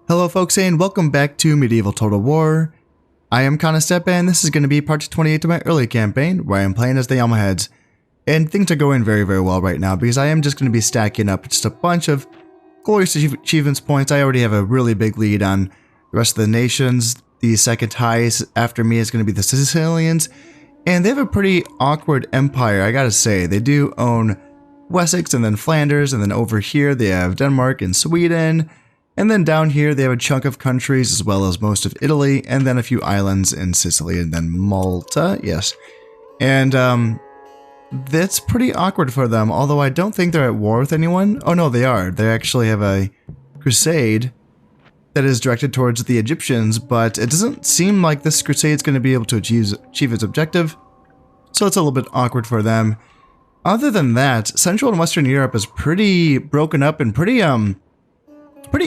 Hello folks and welcome back to Medieval Total War. I am Conostep and this is going to be part 28 of my early campaign where I am playing as the Almohads. And things are going very well right now because I am just going to be stacking up just a bunch of glorious achievements points. I already have a really big lead on the rest of the nations. The second highest after me is going to be the Sicilians. And they have a pretty awkward empire, I gotta say. They do own Wessex and then Flanders, and then over here they have Denmark and Sweden. And then down here, they have a chunk of countries as well as most of Italy, and then a few islands in Sicily, and then Malta, yes. And that's pretty awkward for them, although I don't think they're at war with anyone. Oh no, they are. They actually have a crusade that is directed towards the Egyptians, but it doesn't seem like this crusade is going to be able to achieve its objective, so it's a little bit awkward for them. Other than that, Central and Western Europe is pretty broken up and pretty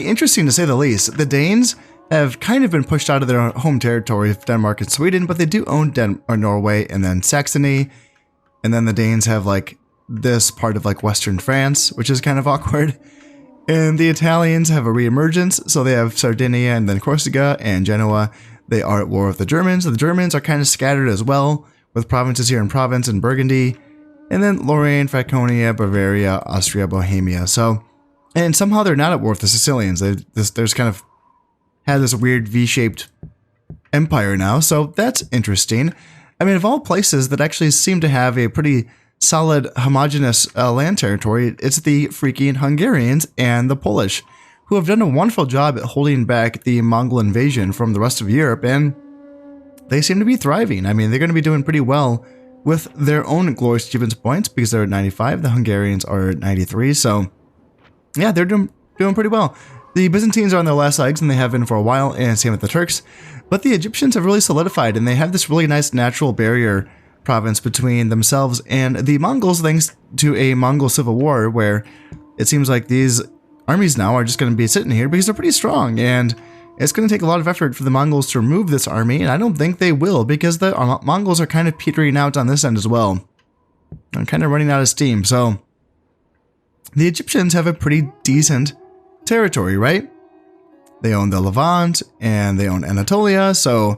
interesting to say the least. The Danes have kind of been pushed out of their home territory of Denmark and Sweden, but they do own Norway and then Saxony. And then the Danes have like this part of like Western France, which is kind of awkward. And the Italians have a reemergence, so they have Sardinia and then Corsica and Genoa. They are at war with the Germans. The Germans are kind of scattered as well, with provinces here in Provence and Burgundy. And then Lorraine, Franconia, Bavaria, Austria, Bohemia. And somehow they're not at war with the Sicilians. There's kind of had this weird V-shaped empire now, so that's interesting. I mean, of all places that actually seem to have a pretty solid, homogenous land territory, it's the freaking Hungarians and the Polish, who have done a wonderful job at holding back the Mongol invasion from the rest of Europe, and they seem to be thriving. I mean, they're going to be doing pretty well with their own glorious achievements points because they're at 95. The Hungarians are at 93, so yeah, they're doing pretty well. The Byzantines are on their last legs, and they have been for a while, and same with the Turks. But the Egyptians have really solidified, and they have this really nice natural barrier province between themselves and the Mongols, thanks to a Mongol civil war, where it seems like these armies now are just going to be sitting here because they're pretty strong, and it's going to take a lot of effort for the Mongols to remove this army, and I don't think they will, because the Mongols are kind of petering out on this end as well. I'm kind of running out of steam, so the Egyptians have a pretty decent territory, right? They own the Levant and they own Anatolia, so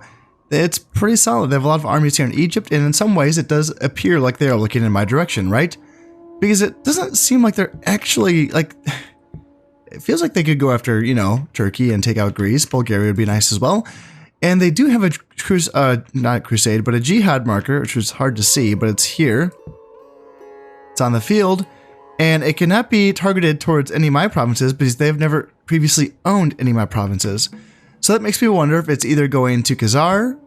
it's pretty solid. They have a lot of armies here in Egypt, and in some ways it does appear like they are looking in my direction, right? Because it doesn't seem like they're actually, like, it feels like they could go after, you know, Turkey and take out Greece. Bulgaria would be nice as well. And they do have a, not crusade, but a jihad marker, which is hard to see, but it's here. It's on the field. And it cannot be targeted towards any of my provinces because they've never previously owned any of my provinces. So that makes me wonder if it's either going to Khazar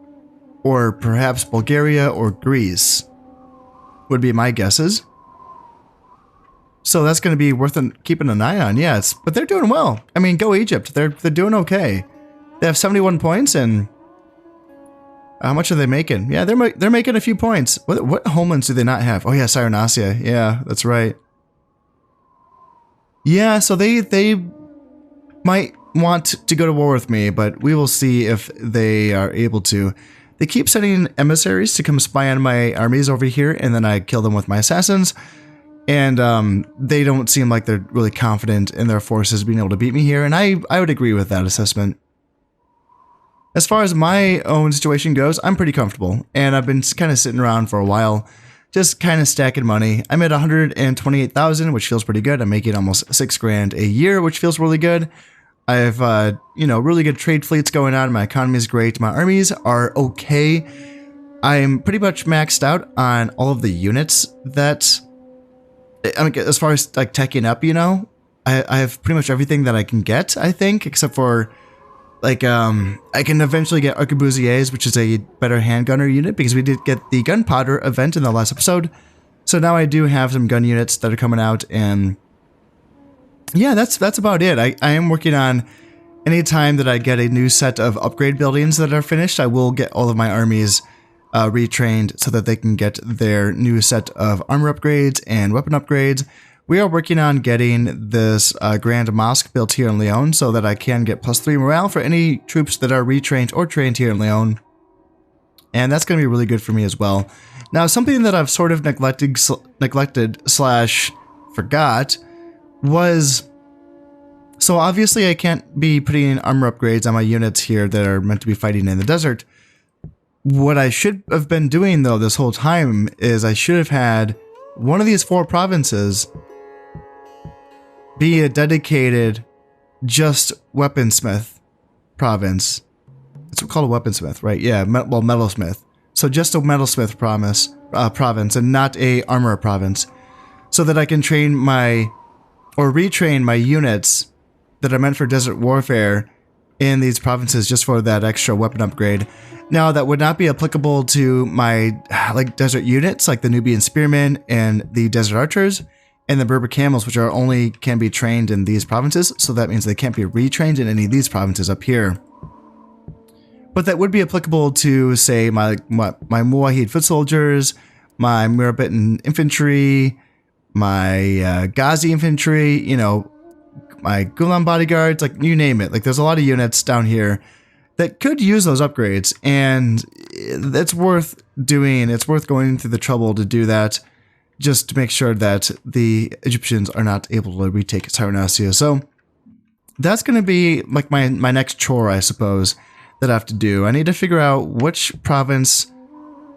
or perhaps Bulgaria or Greece would be my guesses. So that's going to be worth keeping an eye on, yes. But they're doing well. I mean, go Egypt. They're doing okay. They have 71 points, and how much are they making? Yeah, they're making a few points. What homelands do they not have? Oh yeah, Cyrenaica. Yeah, that's right. Yeah, so they might want to go to war with me, but we will see if they are able to. They keep sending emissaries to come spy on my armies over here, and then I kill them with my assassins. And they don't seem like they're really confident in their forces being able to beat me here, and I would agree with that assessment. As far as my own situation goes, I'm pretty comfortable, and I've been kind of sitting around for a while, just kind of stacking money. I'm at 128,000, which feels pretty good. I'm making almost 6 grand a year, which feels really good. I have, you know, really good trade fleets going on. My economy is great. My armies are okay. I'm pretty much maxed out on all of the units that, I mean, as far as like teching up, you know, I have pretty much everything that I can get, I think, except for like, I can eventually get arquebusiers, which is a better handgunner unit, because we did get the gunpowder event in the last episode. So now I do have some gun units that are coming out, and yeah, that's about it. I am working on, any time that I get a new set of upgrade buildings that are finished, I will get all of my armies retrained so that they can get their new set of armor upgrades and weapon upgrades. We are working on getting this Grand Mosque built here in Lyon so that I can get +3 morale for any troops that are retrained or trained here in Lyon. And that's going to be really good for me as well. Now, something that I've sort of neglected / forgot was So obviously I can't be putting in armor upgrades on my units here that are meant to be fighting in the desert. What I should have been doing though this whole time is I should have had one of these 4 provinces be a dedicated just weaponsmith province. It's called a weaponsmith, right? Yeah, well, metalsmith. So just a metalsmith province and not a armor province, so that I can train or retrain my units that are meant for desert warfare in these provinces just for that extra weapon upgrade. Now, that would not be applicable to my desert units like the Nubian Spearmen and the Desert Archers and the Berber Camels, which can be trained in these provinces, so that means they can't be retrained in any of these provinces up here. But that would be applicable to, say, my Muwahid foot soldiers, my Murabitan infantry, my Ghazi infantry, you know, my Gulam bodyguards, like you name it. Like there's a lot of units down here that could use those upgrades, and it's worth doing. It's worth going through the trouble to do that, just to make sure that the Egyptians are not able to retake Cyrenaica. So that's going to be like my next chore, I suppose, that I have to do. I need to figure out which province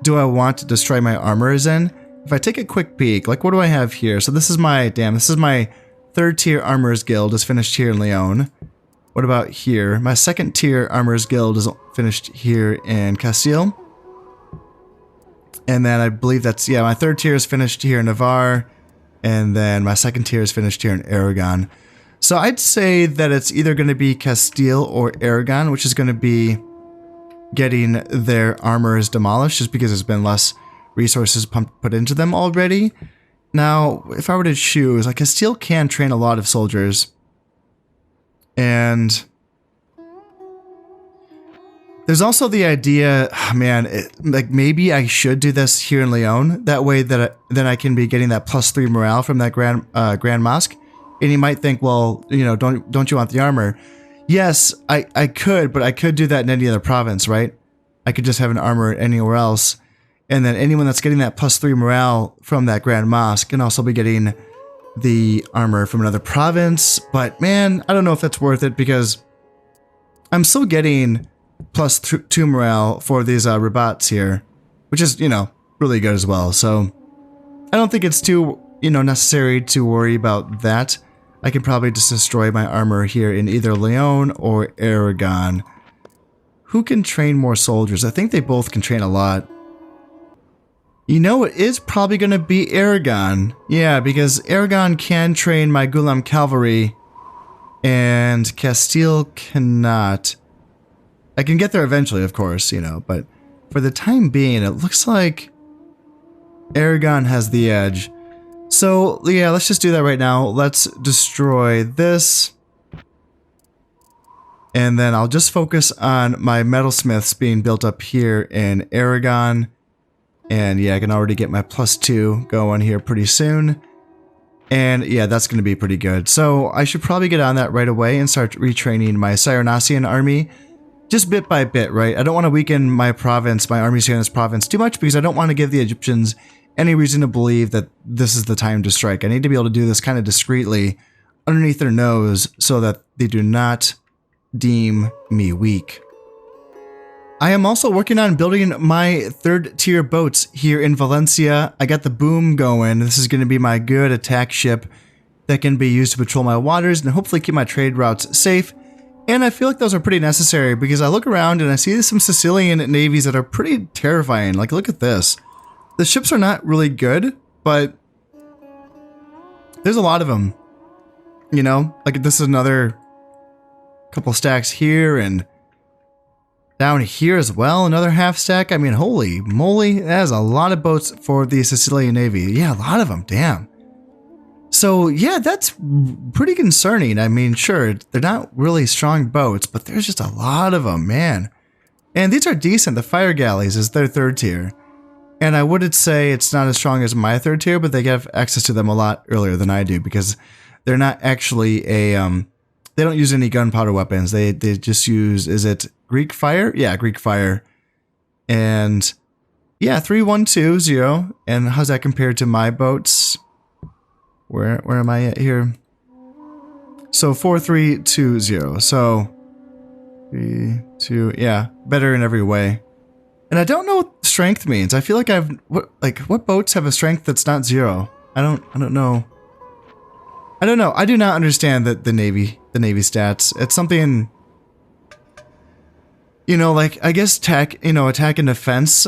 do I want to destroy my armors in. If I take a quick peek, like what do I have here? So this is my 3rd tier armors guild is finished here in Leon. What about here? My 2nd tier armors guild is finished here in Castile. And then I believe that's, yeah, my 3rd tier is finished here in Navarre. And then my 2nd tier is finished here in Aragon. So I'd say that it's either going to be Castile or Aragon, which is going to be getting their armors demolished just because there's been less resources put into them already. Now, if I were to choose, like Castile can train a lot of soldiers. And there's also the idea, like maybe I should do this here in Leon. That way that then I can be getting that +3 morale from that Grand Mosque. And you might think, well, you know, don't you want the armor? Yes, I could, but I could do that in any other province, right? I could just have an armor anywhere else. And then anyone that's getting that +3 morale from that Grand Mosque can also be getting the armor from another province. But man, I don't know if that's worth it because I'm still getting +2 morale for these Rabats here, which is, you know, really good as well. So I don't think it's too, you know, necessary to worry about that. I can probably just destroy my armor here in either Leon or Aragon. Who can train more soldiers? I think they both can train a lot. You know, it is probably going to be Aragon. Yeah, because Aragon can train my Gulam cavalry, and Castile cannot. I can get there eventually, of course, you know, but for the time being, it looks like Aragon has the edge. So, yeah, let's just do that right now. Let's destroy this. And then I'll just focus on my metalsmiths being built up here in Aragon. And yeah, I can already get my +2 going here pretty soon. And yeah, that's going to be pretty good. So I should probably get on that right away and start retraining my Cyrenaican army. Just bit by bit, right? I don't want to weaken my province, my armies here in this province too much because I don't want to give the Egyptians any reason to believe that this is the time to strike. I need to be able to do this kind of discreetly underneath their nose so that they do not deem me weak. I am also working on building my 3rd tier boats here in Valencia. I got the boom going. This is going to be my good attack ship that can be used to patrol my waters and hopefully keep my trade routes safe. And I feel like those are pretty necessary because I look around and I see some Sicilian navies that are pretty terrifying. Like, look at this. The ships are not really good, but there's a lot of them. You know, like this is another couple stacks here and down here as well, another half stack. I mean, holy moly, that is a lot of boats for the Sicilian Navy. Yeah, a lot of them, damn. So yeah, that's pretty concerning. I mean, sure, they're not really strong boats, but there's just a lot of them, man. And these are decent. The fire galleys is their 3rd tier. And I wouldn't say it's not as strong as my 3rd tier, but they have access to them a lot earlier than I do because they're not actually a, they don't use any gunpowder weapons. They just use, is it Greek fire? Yeah, Greek fire. And yeah, 3120. And how's that compared to my boats? Where am I at here? So 4-3-2-0. So 3-2, yeah, better in every way. And I don't know what strength means. I feel like what boats have a strength that's not 0? I don't know. I don't know. I do not understand the Navy stats. It's something, you know, like, I guess attack and defense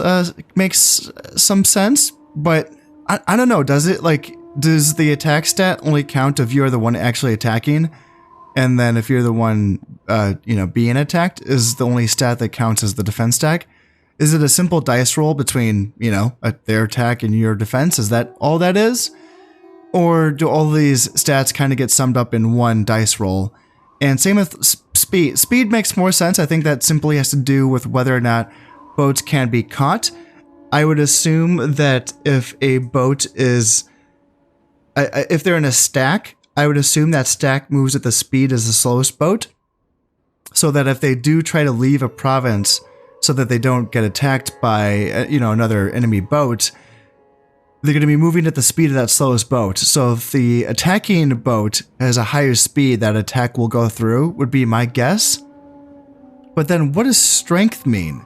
makes some sense, but I don't know. Does it, like, does the attack stat only count if you are the one actually attacking? And then if you're the one, being attacked, is the only stat that counts as the defense stack? Is it a simple dice roll between, their attack and your defense? Is that all that is? Or do all these stats kind of get summed up in one dice roll? And same with speed. Speed makes more sense. I think that simply has to do with whether or not boats can be caught. I would assume that if a boat is... if they're in a stack, I would assume that stack moves at the speed as the slowest boat. So that if they do try to leave a province so that they don't get attacked by, another enemy boat, they're going to be moving at the speed of that slowest boat. So if the attacking boat has a higher speed, that attack will go through, would be my guess. But then what does strength mean?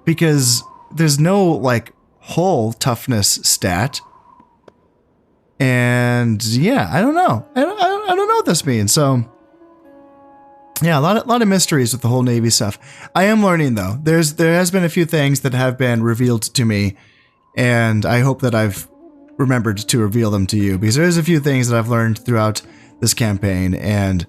Because there's no, like, hull toughness stat. And yeah, I don't know. I don't know what this means. So yeah, a lot of mysteries with the whole Navy stuff. I am learning though. There has been a few things that have been revealed to me, and I hope that I've remembered to reveal them to you, because there's a few things that I've learned throughout this campaign, and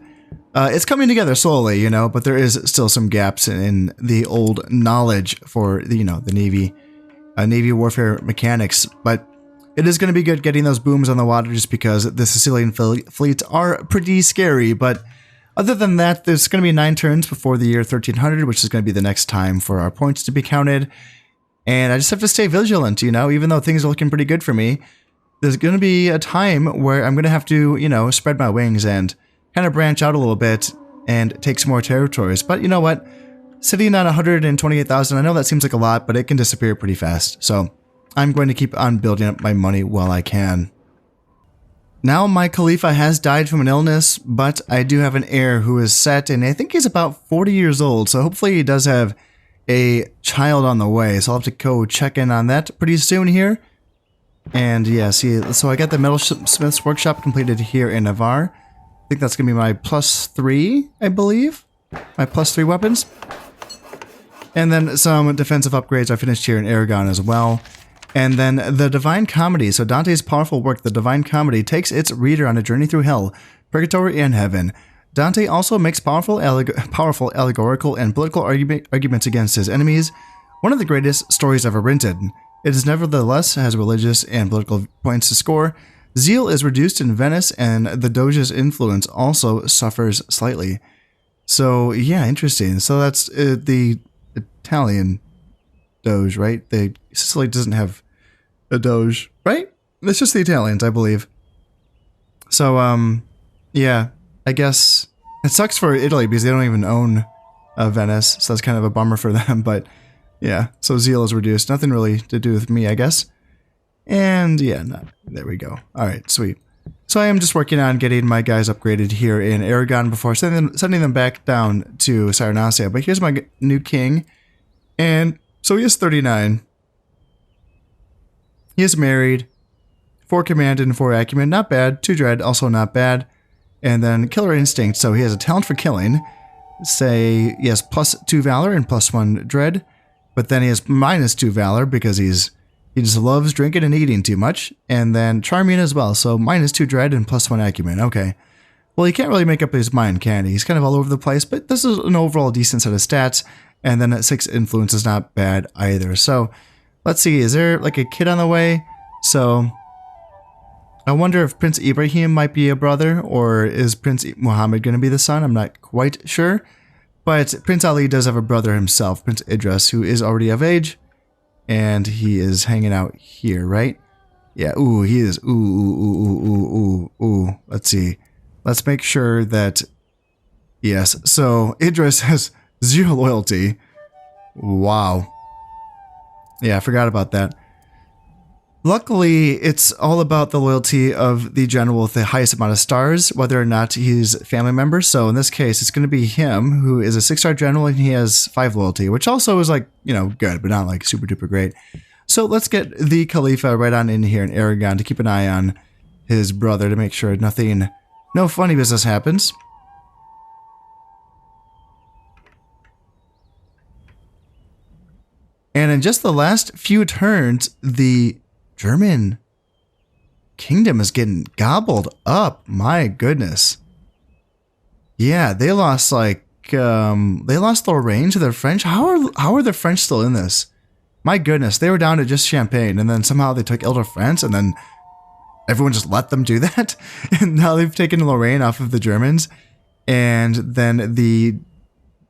it's coming together slowly, but there is still some gaps in the old knowledge for the Navy warfare mechanics. But it is going to be good getting those booms on the water, just because the Sicilian fleets are pretty scary. But other than that, there's going to be 9 turns before the year 1300, which is going to be the next time for our points to be counted. And I just have to stay vigilant, even though things are looking pretty good for me. There's going to be a time where I'm going to have to, spread my wings and kind of branch out a little bit and take some more territories. But you know what? Sitting on 128,000, I know that seems like a lot, but it can disappear pretty fast. So I'm going to keep on building up my money while I can. Now my Khalifa has died from an illness, but I do have an heir who is set, and I think he's about 40 years old, so hopefully he does have a child on the way. So I'll have to go check in on that pretty soon here. And yeah, so I got the Metalsmith's Workshop completed here in Navarre. I think that's going to be my +3, I believe. My +3 weapons. And then some defensive upgrades I finished here in Aragon as well. And then the Divine Comedy. So Dante's powerful work, the Divine Comedy, takes its reader on a journey through hell, purgatory, and heaven. Dante also makes powerful allegorical and political arguments against his enemies. One of the greatest stories ever written. It is nevertheless has religious and political points to score. Zeal is reduced in Venice, and the Doge's influence also suffers slightly. So yeah, interesting. So that's the Italian Doge, right? Sicily doesn't have a Doge, right? It's just the Italians, I believe. So, yeah, I guess it sucks for Italy because they don't even own Venice, so that's kind of a bummer for them, but yeah, so zeal is reduced. Nothing really to do with me, I guess. And yeah, there we go. All right, sweet. So I am just working on getting my guys upgraded here in Aragon before sending them back down to Cyrenacia. But here's my new king, and so he is 39. He is married, 4 command and 4 acumen, not bad. 2 dread, also not bad. And then killer instinct, so he has a talent for killing. Say he has +2 valor and +1 dread, but then he has -2 valor because he just loves drinking and eating too much. And then charming as well, so -2 dread and +1 acumen. Okay. Well, he can't really make up his mind, can he? He's kind of all over the place, but this is an overall decent set of stats. And then at 6 influence is not bad either. So let's see, is there like a kid on the way? So I wonder if Prince Ibrahim might be a brother, or is Prince Muhammad going to be the son? I'm not quite sure. But Prince Ali does have a brother himself, Prince Idris, who is already of age. And he is hanging out here, right? Yeah, ooh, he is. Ooh. Let's see. Let's make sure that... Yes, so Idris has 0 loyalty. Wow. Yeah, I forgot about that. Luckily, it's all about the loyalty of the general with the highest amount of stars, whether or not he's family member. So in this case, it's going to be him, who is a 6-star general, and he has 5 loyalty, which also is like, you know, good, but not like super duper great. So let's get the Khalifa right on in here in Aragon to keep an eye on his brother to make sure no funny business happens. And in just the last few turns, the German kingdom is getting gobbled up. My goodness. Yeah, they lost Lorraine to the French. How are the French still in this? My goodness, they were down to just Champagne, and then somehow they took Ile-de-France, and then everyone just let them do that. And now they've taken Lorraine off of the Germans. And then the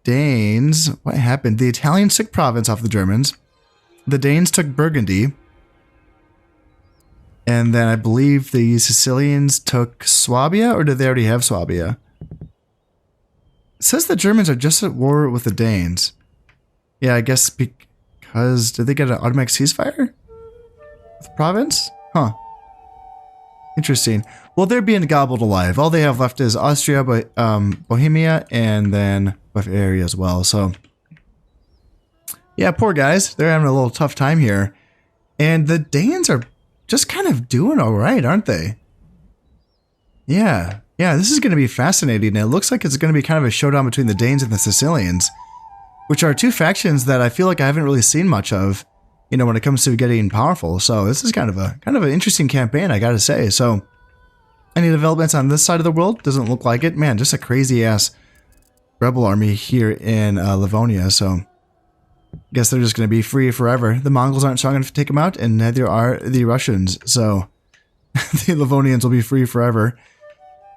Danes, what happened? The Italians took Provence off the Germans. The Danes took Burgundy. And then I believe the Sicilians took Swabia, or did they already have Swabia? It says the Germans are just at war with the Danes. Yeah, I guess because, did they get an automatic ceasefire with Provence? Huh. Interesting. Well, they're being gobbled alive. All they have left is Austria, but Bohemia, and then Bavaria as well. So, yeah, poor guys. They're having a little tough time here. And the Danes are just kind of doing all right, aren't they? Yeah. Yeah, this is going to be fascinating. It looks like it's going to be kind of a showdown between the Danes and the Sicilians, which are two factions that I feel like I haven't really seen much of, you know, when it comes to getting powerful. So this is kind of an interesting campaign, I gotta say. So, any developments on this side of the world? Doesn't look like it. Man, just a crazy-ass rebel army here in Livonia. So, I guess they're just going to be free forever. The Mongols aren't strong enough to take them out, and neither are the Russians. So, the Livonians will be free forever.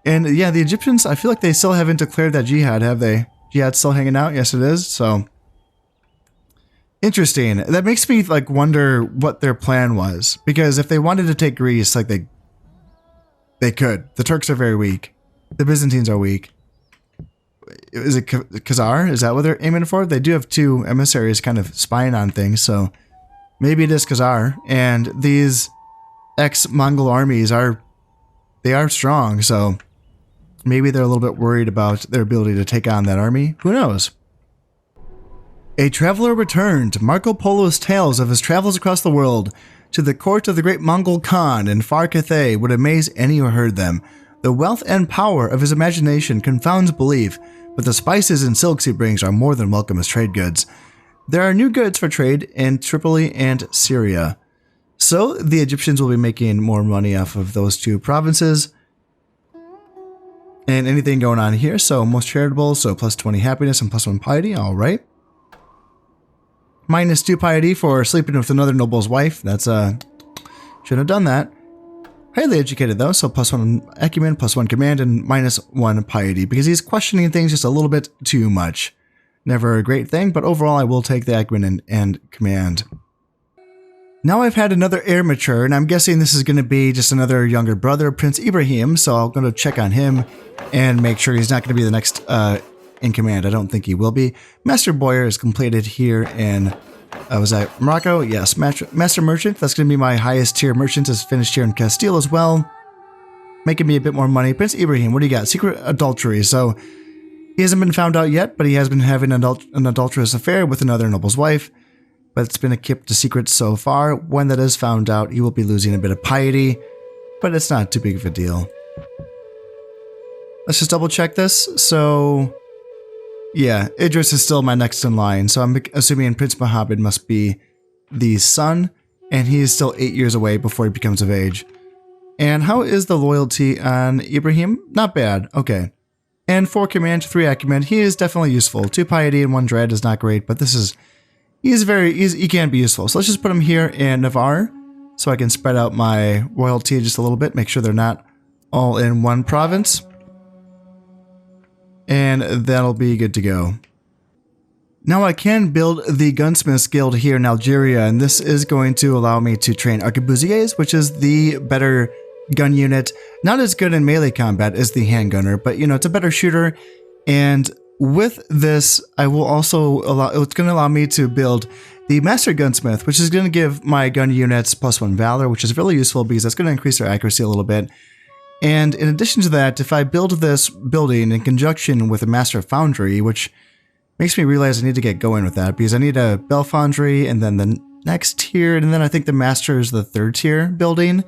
And yeah, the Egyptians, I feel like they still haven't declared that jihad, have they? Jihad's still hanging out? Yes, it is. So, interesting. That makes me like wonder what their plan was. Because if they wanted to take Greece, like they could. The Turks are very weak. The Byzantines are weak. Is it Khazar? Is that what they're aiming for? They do have 2 emissaries kind of spying on things, so maybe it is Khazar. And these ex-Mongol armies are strong, so maybe they're a little bit worried about their ability to take on that army. Who knows? A traveler returned, Marco Polo's tales of his travels across the world to the court of the great Mongol Khan in far Cathay would amaze any who heard them. The wealth and power of his imagination confounds belief, but the spices and silks he brings are more than welcome as trade goods. There are new goods for trade in Tripoli and Syria. So the Egyptians will be making more money off of those 2 provinces. And anything going on here, so most charitable, so plus 20 happiness and plus 1 piety, alright. Minus 2 piety for sleeping with another noble's wife, that's shouldn't have done that. Highly educated though, so plus 1 acumen, plus 1 command, and minus 1 piety, because he's questioning things just a little bit too much. Never a great thing, but overall I will take the acumen and command. Now I've had another heir mature, and I'm guessing this is going to be just another younger brother, Prince Ibrahim, so I'm going to check on him and make sure he's not going to be the next in command. I don't think he will be. Master Boyer is completed here in... was that Morocco? Yes. Master Merchant, that's going to be my highest tier merchant, is finished here in Castile as well. Making me a bit more money. Prince Ibrahim, what do you got? Secret adultery. So, he hasn't been found out yet, but he has been having an adulterous affair with another noble's wife. But it's been kept a secret so far. When that is found out, he will be losing a bit of piety, but it's not too big of a deal. Let's just double check this. So... yeah, Idris is still my next in line, so I'm assuming Prince Mohammed must be the son, and he is still 8 years away before he becomes of age. And how is the loyalty on Ibrahim? Not bad, okay. And 4 command, 3 acumen, he is definitely useful. 2 piety and 1 dread is not great, but he can be useful. So let's just put him here in Navarre, so I can spread out my royalty just a little bit, make sure they're not all in one province. And that'll be good to go. Now I can build the Gunsmiths Guild here in Algeria, and this is going to allow me to train arquebusiers, which is the better gun unit. Not as good in melee combat as the handgunner, but you know, it's a better shooter. And with this, I will also it's going to allow me to build the Master Gunsmith, which is going to give my gun units +1 Valor, which is really useful because that's going to increase their accuracy a little bit. And in addition to that, if I build this building in conjunction with a Master Foundry, which makes me realize I need to get going with that because I need a Bell Foundry and then the next tier, and then I think the Master is the 3rd tier building.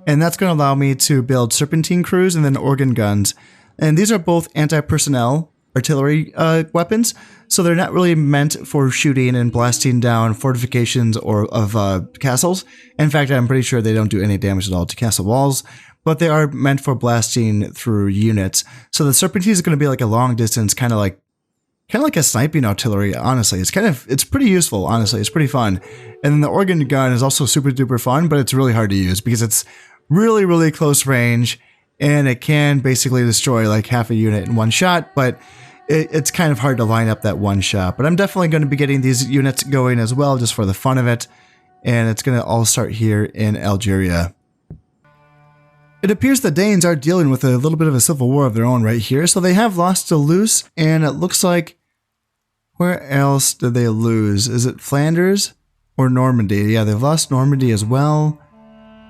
And that's going to allow me to build Serpentine Crews and then Organ Guns. And these are both anti-personnel artillery weapons, so they're not really meant for shooting and blasting down fortifications or of castles. In fact, I'm pretty sure they don't do any damage at all to castle walls, but they are meant for blasting through units. So the Serpentine is going to be like a long distance, kind of like a sniping artillery. Honestly, it's pretty useful. Honestly, it's pretty fun. And then the Organ Gun is also super duper fun, but it's really hard to use because it's really, really close range, and it can basically destroy like half a unit in one shot, but it's kind of hard to line up that one shot. But I'm definitely going to be getting these units going as well, just for the fun of it, and it's going to all start here in Algeria. It appears the Danes are dealing with a little bit of a civil war of their own right here, so they have lost Toulouse, and it looks like, where else did they lose? Is it Flanders or Normandy? Yeah, they've lost Normandy as well.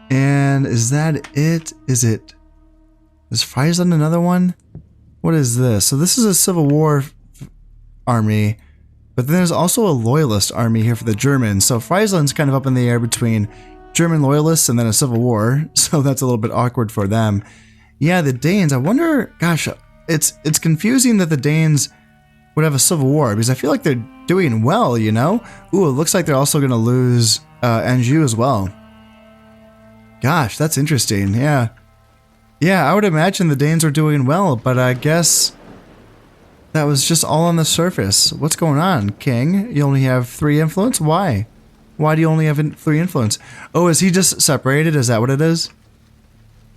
And is that it? Is Friesland another one? What is this? So this is a Civil War army, but then there's also a Loyalist army here for the Germans. So Friesland's kind of up in the air between German Loyalists and then a Civil War, so that's a little bit awkward for them. Yeah, the Danes, I wonder, gosh, it's confusing that the Danes would have a Civil War, because I feel like they're doing well, you know? Ooh, it looks like they're also going to lose Anjou as well. Gosh, that's interesting, yeah. Yeah, I would imagine the Danes are doing well, but I guess that was just all on the surface. What's going on, King? You only have 3 influence? Why? Why do you only have 3 influence? Oh, is he just separated? Is that what it is?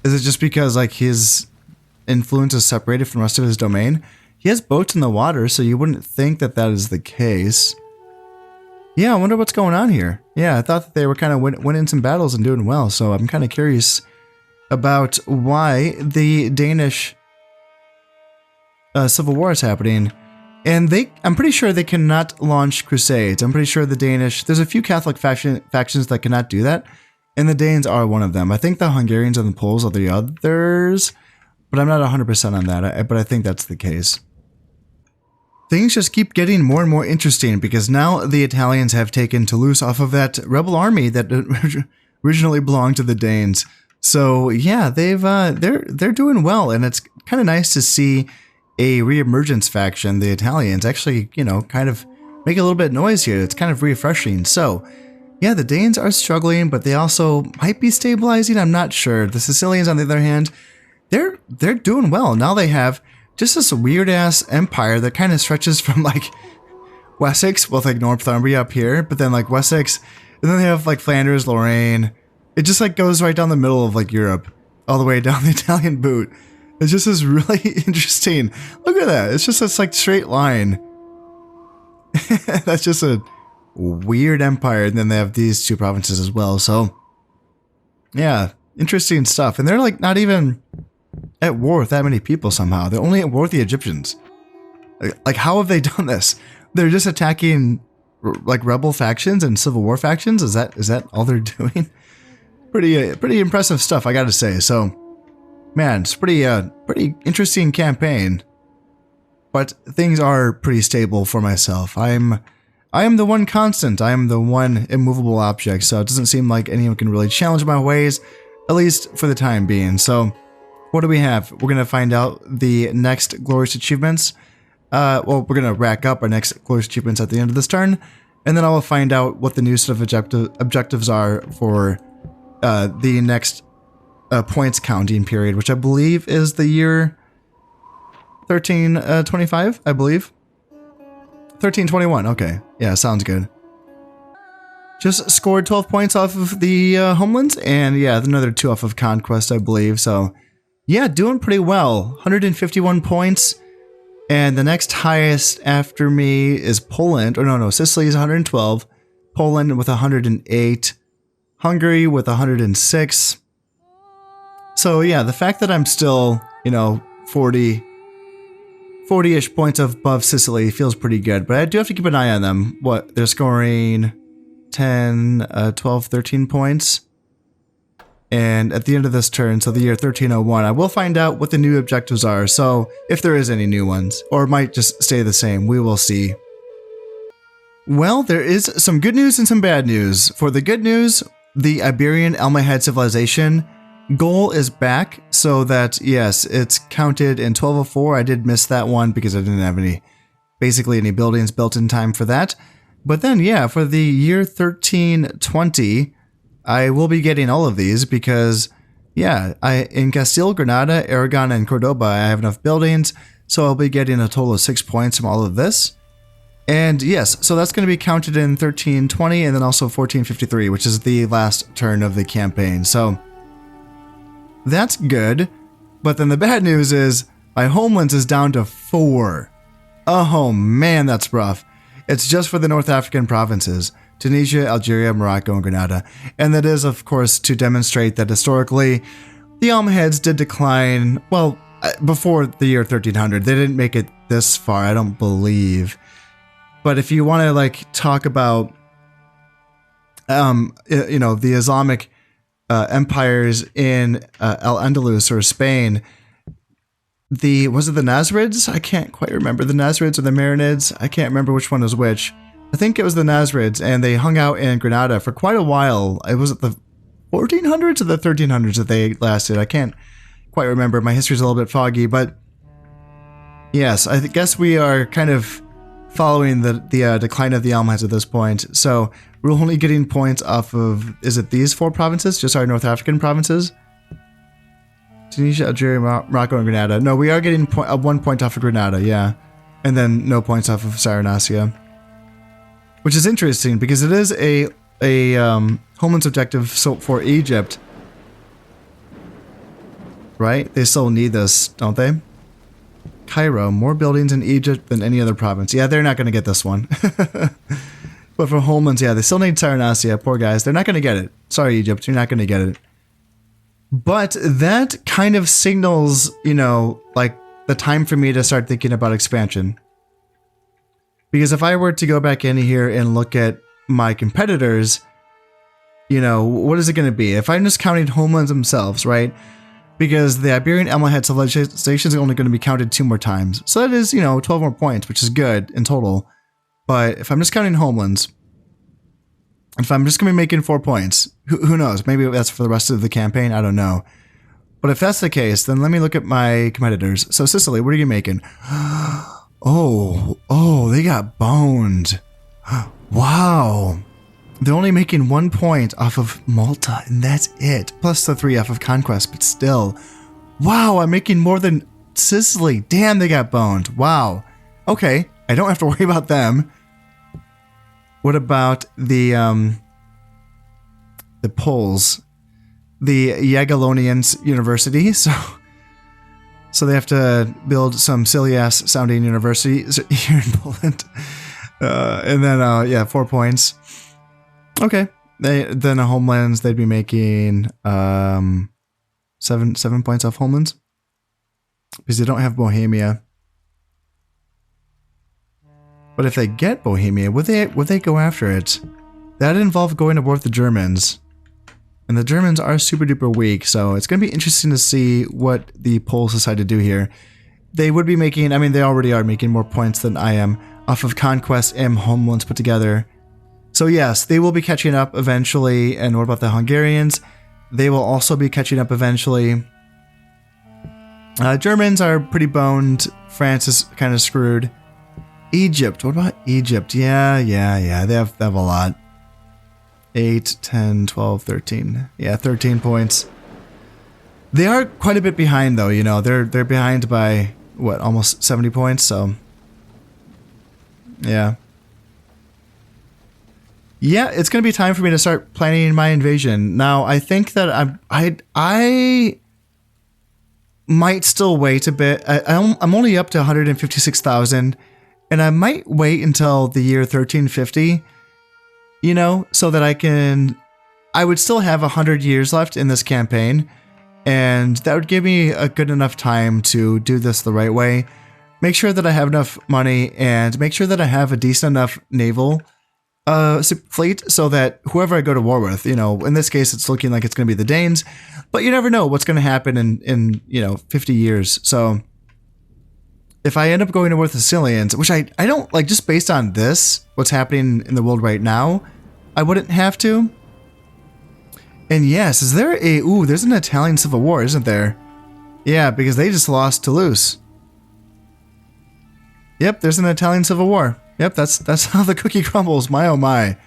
Is it just because, like, his influence is separated from the rest of his domain? He has boats in the water, so you wouldn't think that that is the case. Yeah, I wonder what's going on here. Yeah, I thought that they were kind of winning some battles and doing well, so I'm kind of curious about why the Danish Civil War is happening. And I'm pretty sure they cannot launch crusades. I'm pretty sure the Danish, there's a few Catholic factions that cannot do that, and the Danes are one of them. I think the Hungarians and the Poles are the others, but I'm not 100% on that, but I think that's the case. Things just keep getting more and more interesting because now the Italians have taken Toulouse off of that rebel army that originally belonged to the Danes. So yeah, they're doing well, and it's kind of nice to see a reemergence faction, the Italians, actually, you know, kind of make a little bit of noise here. It's kind of refreshing. So yeah, the Danes are struggling, but they also might be stabilizing. I'm not sure. The Sicilians, on the other hand, they're doing well. Now they have just this weird ass empire that kind of stretches from like Wessex with like Northumbria up here, but then like Wessex, and then they have like Flanders, Lorraine. It just like goes right down the middle of like Europe, all the way down the Italian boot. It's just this really interesting. Look at that. It's just this like straight line. That's just a weird empire. And then they have these 2 provinces as well. So yeah, interesting stuff. And they're like not even at war with that many people somehow. They're only at war with the Egyptians. Like how have they done this? They're just attacking like rebel factions and civil war factions. Is that all they're doing? Pretty impressive stuff, I gotta say. So man, it's pretty interesting campaign. But things are pretty stable for myself. I am the one constant. I am the one immovable object. So it doesn't seem like anyone can really challenge my ways, at least for the time being. So what do we have? We're gonna find out the next glorious achievements. Well, we're gonna rack up our next glorious achievements at the end of this turn, and then I will find out what the new set of objectives are for the next points counting period, which I believe is the year 1325, I believe. 1321, okay. Yeah, sounds good. Just scored 12 points off of the homelands, and yeah, another 2 off of conquest, I believe. So yeah, doing pretty well. 151 points. And the next highest after me is Poland. Or no, Sicily is 112. Poland with 108. Hungary with 106. So yeah, the fact that I'm still, you know, 40-ish points above Sicily feels pretty good. But I do have to keep an eye on them. What, they're scoring 10, 12, 13 points. And at the end of this turn, so the year 1301, I will find out what the new objectives are. So if there is any new ones, or it might just stay the same, we will see. Well, there is some good news and some bad news. For the good news, the Iberian Almohad civilization goal is back, so that, yes, it's counted in 1204. I did miss that one because I didn't have basically any buildings built in time for that. But then, yeah, for the year 1320, I will be getting all of these because, yeah, in Castile, Granada, Aragon, and Cordoba, I have enough buildings, so I'll be getting a total of 6 points from all of this. And yes, so that's going to be counted in 1320 and then also 1453, which is the last turn of the campaign. So that's good. But then the bad news is my homelands is down to 4. Oh man, that's rough. It's just for the North African provinces, Tunisia, Algeria, Morocco, and Grenada. And that is, of course, to demonstrate that historically, the Almohads did decline, well, before the year 1300. They didn't make it this far, I don't believe. But if you want to, like, talk about, you know, the Islamic empires in Al-Andalus or Spain, was it the Nasrids? I can't quite remember. The Nasrids or the Marinids? I can't remember which one was which. I think it was the Nasrids, and they hung out in Granada for quite a while. It was at the 1400s or the 1300s that they lasted. I can't quite remember. My history's a little bit foggy, but yes, I guess we are kind of following the decline of the Almohads at this point. So we're only getting points off of, is it these 4 provinces? Just our North African provinces? Tunisia, Algeria, Morocco, and Grenada. No, we are getting 1 point off of Grenada, yeah. And then no points off of Cyrenaica. Which is interesting because it is a homelands objective for Egypt. Right? They still need this, don't they? Cairo, more buildings in Egypt than any other province. Yeah, they're not going to get this one. But for homelands, yeah, they still need Cyrenaica. Poor guys. They're not going to get it. Sorry, Egypt. You're not going to get it. But that kind of signals, you know, like the time for me to start thinking about expansion. Because if I were to go back in here and look at my competitors, you know, what is it going to be? If I'm just counting homelands themselves, right? Because the Iberian Almohad civilization is only going to be counted 2 more times. So that is, you know, 12 more points, which is good in total. But if I'm just counting homelands, if I'm just going to be making 4 points, who knows? Maybe that's for the rest of the campaign. I don't know. But if that's the case, then let me look at my competitors. So Sicily, what are you making? Oh, they got boned. Wow. They're only making 1 point off of Malta, and that's it. Plus the 3 off of Conquest, but still. Wow, I'm making more than Sicily. Damn, they got boned. Wow. Okay, I don't have to worry about them. What about the Poles? The Jagiellonian University, so they have to build some silly-ass sounding universities here in Poland. And then, yeah, 4 points. Okay. Then a homelands, they'd be making 7 points off homelands. Because they don't have Bohemia. But if they get Bohemia, would they go after it? That'd involve going to war with the Germans. And the Germans are super duper weak, so it's going to be interesting to see what the Poles decide to do here. They would be making, I mean, they already are making more points than I am off of Conquest and homelands put together. So yes, they will be catching up eventually. And what about the Hungarians? They will also be catching up eventually. Germans are pretty boned. France is kind of screwed. Egypt, what about Egypt? Yeah, they have a lot. 8, 10, 12, 13. Yeah, 13 points. They are quite a bit behind though, you know. They're behind by, what, almost 70 points, so... Yeah. Yeah, it's going to be time for me to start planning my invasion. Now, I think that I might still wait a bit. I'm only up to 156,000, and I might wait until the year 1350, you know, so that I would still have 100 years left in this campaign, and that would give me a good enough time to do this the right way. Make sure that I have enough money, and make sure that I have a decent enough naval fleet so that whoever I go to war with, in this case, it's looking like it's going to be the Danes, but you never know what's going to happen in 50 years. So if I end up going to war with the Sicilians, which I don't like, just based on this, what's happening in the world right now, I wouldn't have to. And yes, is there there's an Italian civil war, isn't there? Yeah, because they just lost Toulouse. Yep, there's an Italian civil war. Yep, that's how the cookie crumbles. My oh my.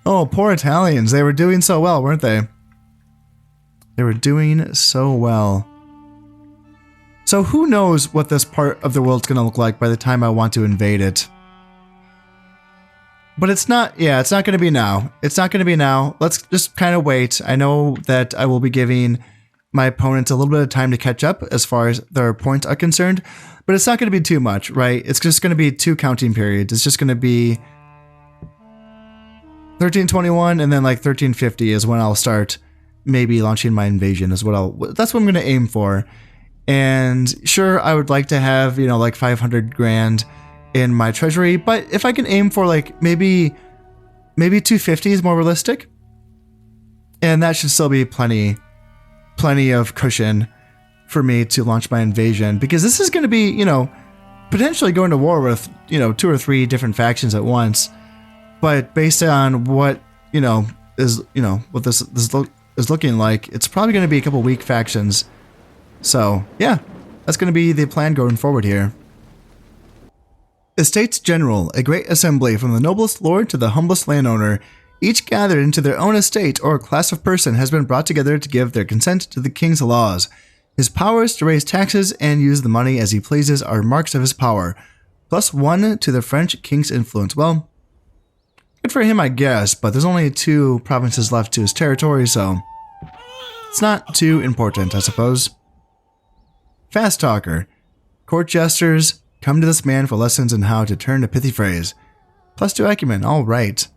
Oh, poor Italians. They were doing so well, weren't they? They were doing so well. So who knows what this part of the world's going to look like by the time I want to invade it. But it's not going to be now. It's not going to be now. Let's just kind of wait. I know that I will be giving my opponents a little bit of time to catch up as far as their points are concerned. But it's not going to be too much, right? It's just going to be 2 counting periods. It's just going to be 1321 and then like 1350 is when I'll start maybe launching my invasion that's what I'm going to aim for. And sure, I would like to have, like 500 grand in my treasury, but if I can aim for like maybe 250 is more realistic. And that should still be plenty of cushion for me to launch my invasion, because this is going to be, potentially going to war with, 2 or 3 different factions at once. But based on what, what this is looking like, it's probably going to be a couple weak factions. So, yeah, that's going to be the plan going forward here. Estates General, a great assembly from the noblest lord to the humblest landowner, each gathered into their own estate or class of person has been brought together to give their consent to the king's laws. His powers to raise taxes and use the money as he pleases are marks of his power, +1 to the French king's influence. Well, good for him, I guess, but there's only 2 provinces left to his territory, so it's not too important, I suppose. Fast talker. Court jesters, come to this man for lessons in how to turn a pithy phrase. +2 acumen, alright.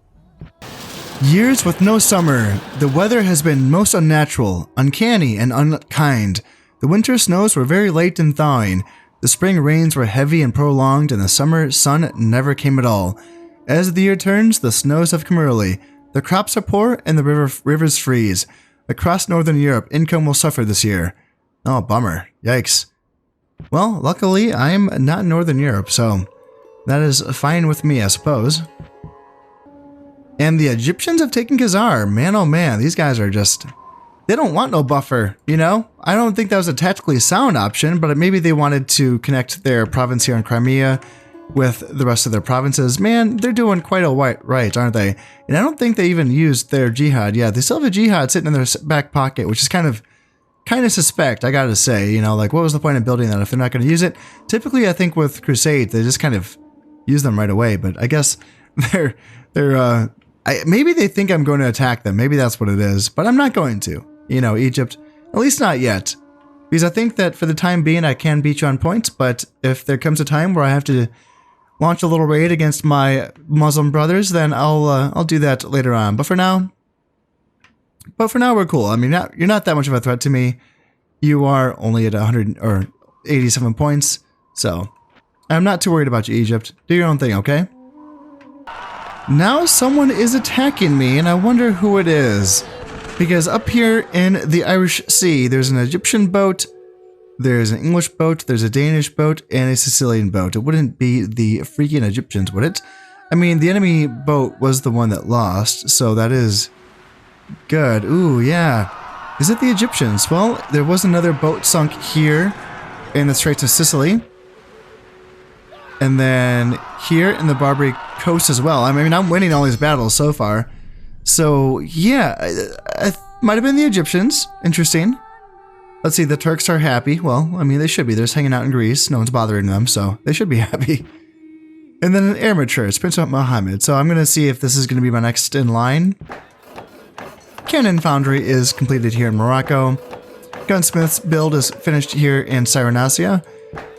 Years with no summer. The weather has been most unnatural, uncanny, and unkind. The winter snows were very late in thawing. The spring rains were heavy and prolonged, and the summer sun never came at all. As the year turns, the snows have come early. The crops are poor, and the rivers freeze. Across northern Europe, income will suffer this year. Oh, bummer. Yikes. Well, luckily, I'm not in Northern Europe, so that is fine with me, I suppose. And the Egyptians have taken Khazar. Man, oh man, these guys are just... They don't want no buffer, I don't think that was a tactically sound option, but maybe they wanted to connect their province here in Crimea with the rest of their provinces. Man, they're doing quite a right, aren't they? And I don't think they even used their jihad. Yeah, they still have a jihad sitting in their back pocket, which is kind of suspect, I gotta say. Like, what was the point of building that if they're not going to use it? Typically, I think with Crusade, they just kind of use them right away, but I guess maybe they think I'm going to attack them. Maybe that's what it is, but I'm not going to. Egypt, at least not yet, because I think that for the time being, I can beat you on points, but if there comes a time where I have to launch a little raid against my Muslim brothers, then I'll do that later on. But for now, we're cool. I mean, you're not that much of a threat to me. You are only at 100 or 87 points, so I'm not too worried about you, Egypt. Do your own thing, okay? Now someone is attacking me, and I wonder who it is. Because up here in the Irish Sea, there's an Egyptian boat, there's an English boat, there's a Danish boat, and a Sicilian boat. It wouldn't be the freaking Egyptians, would it? I mean, the enemy boat was the one that lost, so that is good. Ooh, yeah. Is it the Egyptians? Well, there was another boat sunk here in the Straits of Sicily. And then here in the Barbary Coast as well. I mean, I'm winning all these battles so far. So, yeah, it might have been the Egyptians. Interesting. Let's see, the Turks are happy. Well, I mean, they should be. They're just hanging out in Greece. No one's bothering them, so they should be happy. And then an armature. It's Prince Mohammed. So I'm going to see if this is going to be my next in line. Cannon Foundry is completed here in Morocco. Gunsmith's build is finished here in Cyrenaica.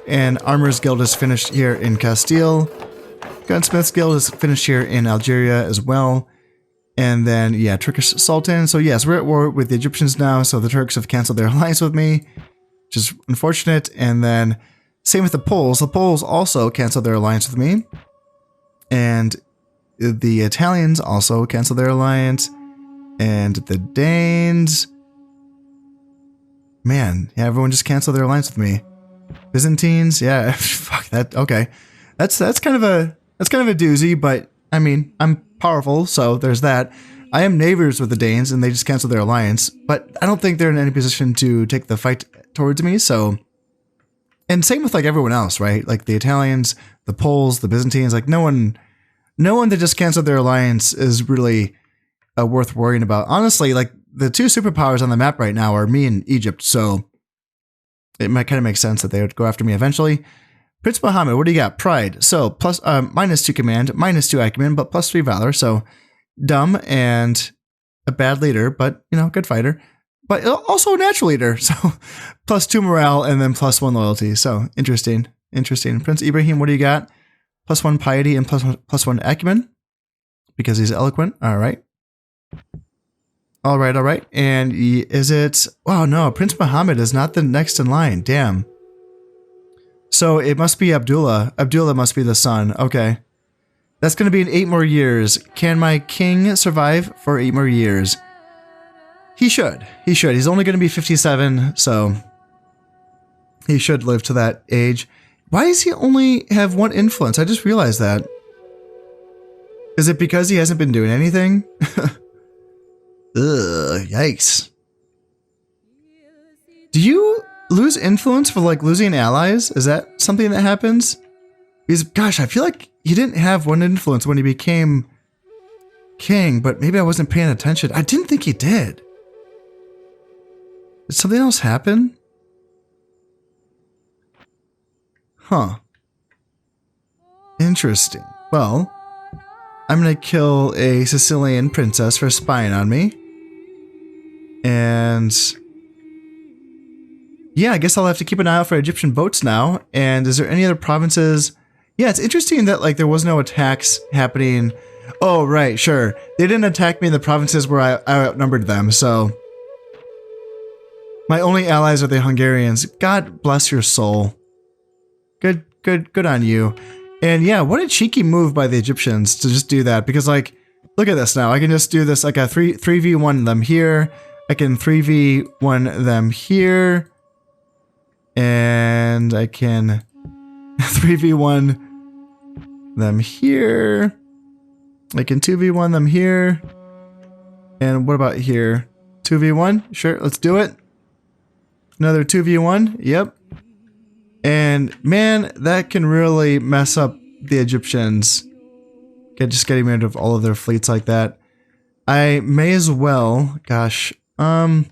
And Armor's Guild is finished here in Castile. Gunsmith's Guild is finished here in Algeria as well. And then, yeah, Turkish Sultan. So yes, we're at war with the Egyptians now, so the Turks have canceled their alliance with me, which is unfortunate. And then, same with the Poles. The Poles also canceled their alliance with me. And the Italians also cancel their alliance. And the Danes. Man, yeah, everyone just canceled their alliance with me. Byzantines, yeah, fuck that. Okay, that's kind of a doozy, but I mean, I'm powerful, so there's that. I am neighbors with the Danes, and they just canceled their alliance, but I don't think they're in any position to take the fight towards me. So, and same with like everyone else, right? Like the Italians, the Poles, the Byzantines. Like no one that just canceled their alliance is really worth worrying about. Honestly, like the two superpowers on the map right now are me and Egypt, so it might kind of make sense that they would go after me eventually. Prince Muhammad, what do you got? Pride. So plus -2 command, -2 acumen, but +3 valor. So dumb and a bad leader, but you know, good fighter. But also a natural leader. So +2 morale and then +1 loyalty. So interesting. Prince Ibrahim, what do you got? +1 piety and +1 acumen because he's eloquent. All right. All right. And is it... Oh, no. Prince Muhammad is not the next in line. Damn. So it must be Abdullah. Abdullah must be the son. Okay. That's going to be in 8 more years. Can my king survive for 8 more years? He should. He's only going to be 57, so he should live to that age. Why does he only have 1 influence? I just realized that. Is it because he hasn't been doing anything? Ugh, yikes. Do you lose influence for like losing allies? Is that something that happens? Because, gosh, I feel like he didn't have 1 influence when he became king, but maybe I wasn't paying attention. I didn't think he did. Did something else happen? Huh. Interesting. Well, I'm gonna kill a Sicilian princess for spying on me. And yeah, I guess I'll have to keep an eye out for Egyptian boats now. And is there any other provinces? Yeah, it's interesting that like there was no attacks happening. Oh, right, sure. They didn't attack me in the provinces where I outnumbered them, so my only allies are the Hungarians. God bless your soul. Good on you. And yeah, what a cheeky move by the Egyptians to just do that, because like, look at this now. I can just do this like a 3v1 them here. I can 3v1 them here. And I can 3v1 them here. I can 2v1 them here. And what about here? 2v1? Sure, let's do it. Another 2v1. Yep. And man, that can really mess up the Egyptians. Just getting rid of all of their fleets like that. I may as well, gosh, I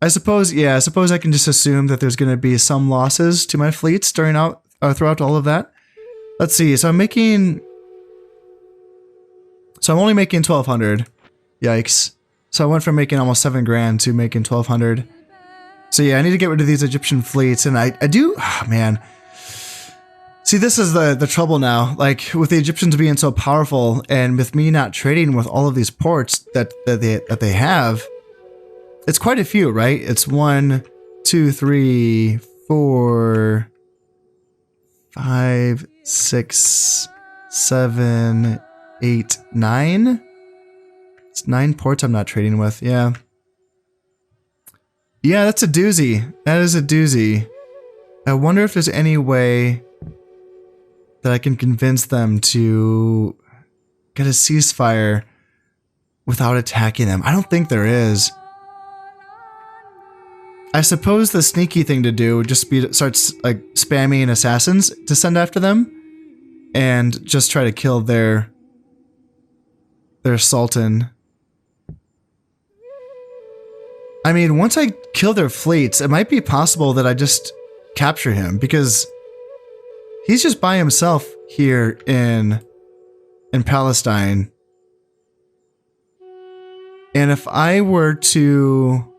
suppose I can just assume that there's going to be some losses to my fleets throughout all of that. Let's see. So I'm only making 1,200. Yikes. So I went from making almost 7 grand to making 1,200. So yeah, I need to get rid of these Egyptian fleets, and I do, oh, man. See, this is the trouble now. Like with the Egyptians being so powerful, and with me not trading with all of these ports that they have, it's quite a few, right? It's 1, 2, 3, 4, 5, 6, 7, 8, 9. It's 9 ports I'm not trading with. Yeah. Yeah, that's a doozy. That is a doozy. I wonder if there's any way that I can convince them to get a ceasefire without attacking them. I don't think there is. I suppose the sneaky thing to do would just be to start like spamming assassins to send after them and just try to kill their sultan. I mean, once I kill their fleets, it might be possible that I just capture him, because he's just by himself here in Palestine. And if I were to...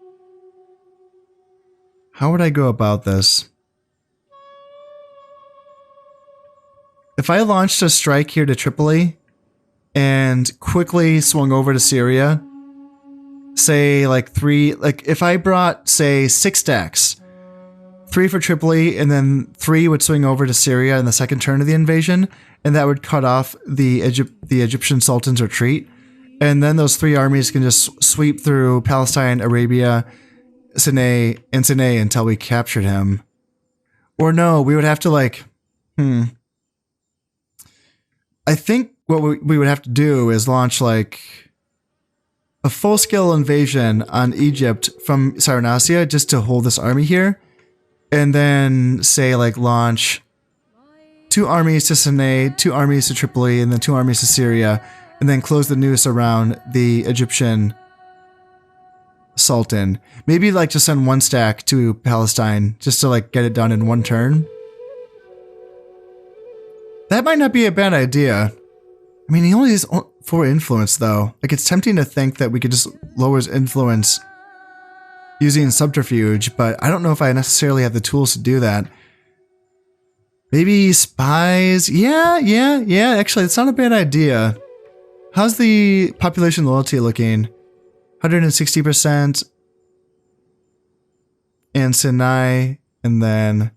How would I go about this? If I launched a strike here to Tripoli and quickly swung over to Syria, say like if I brought say 6 stacks 3 for Tripoli, and then 3 would swing over to Syria in the second turn of the invasion, and that would cut off the Egyptian Sultan's retreat. And then those 3 armies can just sweep through Palestine, Arabia, Sinai, and Sinai until we captured him. Or no, we would have to like, I think what we would have to do is launch like a full-scale invasion on Egypt from Cyrenaica just to hold this army here. And then say like launch 2 armies to Sinai, 2 armies to Tripoli, and then 2 armies to Syria, and then close the noose around the Egyptian Sultan. Maybe like just send 1 stack to Palestine just to like get it done in 1 turn. That might not be a bad idea. I mean, he only has 4 influence though. Like it's tempting to think that we could just lower his influence using subterfuge, but I don't know if I necessarily have the tools to do that. Maybe spies? Yeah, actually, it's not a bad idea. How's the population loyalty looking? 160%. And Sinai, and then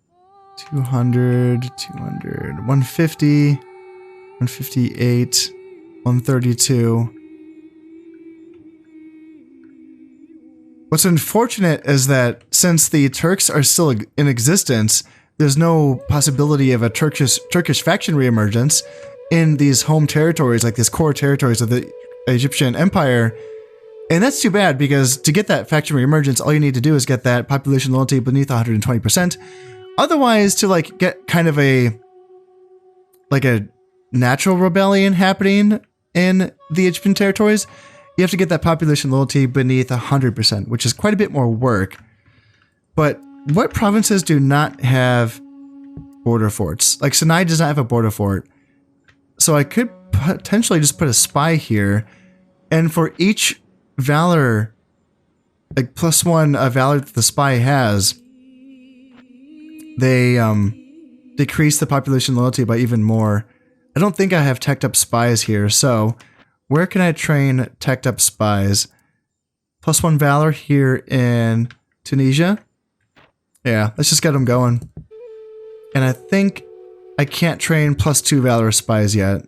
200, 150, 158, 132. What's unfortunate is that since the Turks are still in existence, there's no possibility of a Turkish faction reemergence in these home territories, like these core territories of the Egyptian Empire. And that's too bad, because to get that faction reemergence, all you need to do is get that population loyalty beneath 120%. Otherwise, to like get kind of a natural rebellion happening in the Egyptian territories, you have to get that population loyalty beneath 100%, which is quite a bit more work. But what provinces do not have border forts? Like Sinai does not have a border fort. So I could potentially just put a spy here, and for each valor, like +1 valor that the spy has, they decrease the population loyalty by even more. I don't think I have teched up spies here, so where can I train teched up spies? +1 valor here in Tunisia. Yeah, let's just get them going. And I think I can't train +2 valor spies yet.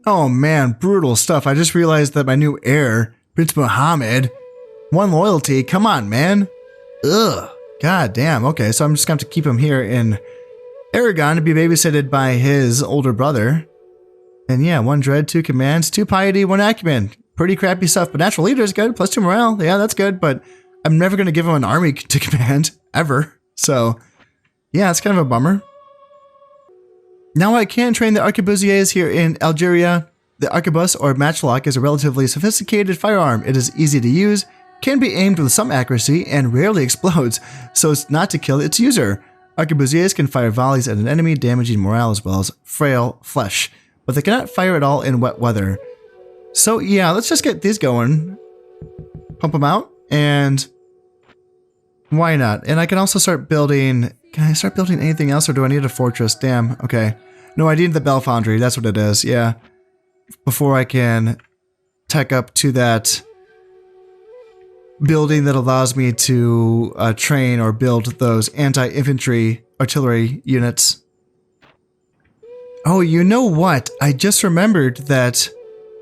Oh man, brutal stuff. I just realized that my new heir, Prince Muhammad, 1 loyalty. Come on, man. Ugh. God damn. Okay, so I'm just going to have to keep him here in Aragon to be babysitted by his older brother. And yeah, 1 dread, 2 commands, 2 piety, 1 acumen. Pretty crappy stuff, but natural leader is good. +2 morale. Yeah, that's good, but I'm never going to give him an army to command, ever. So, yeah, it's kind of a bummer. Now I can train the arquebusiers here in Algeria. The arquebus, or matchlock, is a relatively sophisticated firearm. It is easy to use, can be aimed with some accuracy, and rarely explodes, so it's not to kill its user. Arquebusiers can fire volleys at an enemy, damaging morale as well as frail flesh, but they cannot fire at all in wet weather. So yeah, let's just get these going. Pump them out, and why not? And I can also start building... Can I start building anything else, or do I need a fortress? Damn, okay. No, I need the Bell Foundry, that's what it is, yeah. Before I can tech up to that building that allows me to train or build those anti-infantry artillery units. Oh, you know what? I just remembered that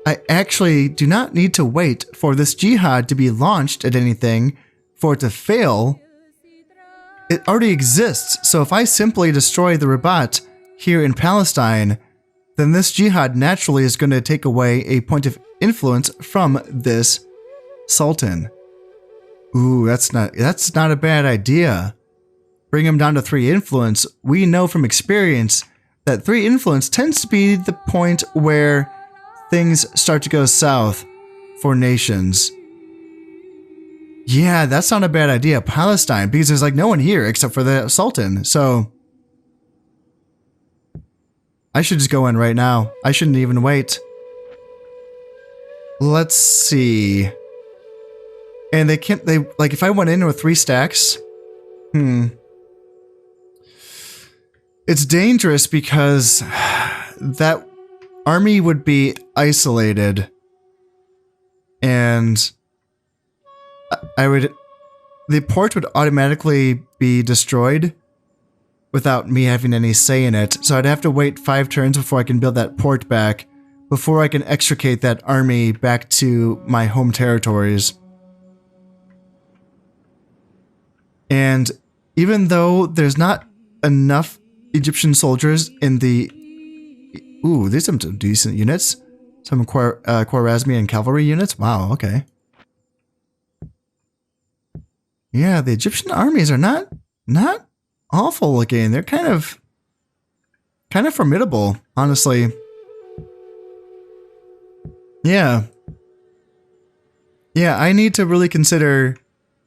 I actually do not need to wait for this jihad to be launched at anything for it to fail. It already exists, so if I simply destroy the Rabat here in Palestine, then this jihad naturally is going to take away a point of influence from this sultan. Ooh, that's not a bad idea. Bring him down to 3 influence. We know from experience that 3 influence tends to be the point where things start to go south for nations. Yeah, that's not a bad idea. Palestine, because there's like no one here except for the Sultan. So I should just go in right now. I shouldn't even wait. Let's see. And they can't, like if I went in with 3 stacks, it's dangerous because that army would be isolated, and I would the port would automatically be destroyed without me having any say in it. So I'd have to wait 5 turns before I can build that port back, before I can extricate that army back to my home territories. And even though there's not enough Egyptian soldiers in the... Ooh, there's some decent units. Some Khwarezmian cavalry units. Wow, okay. Yeah, the Egyptian armies are not awful looking. They're kind of formidable, honestly. Yeah. Yeah, I need to really consider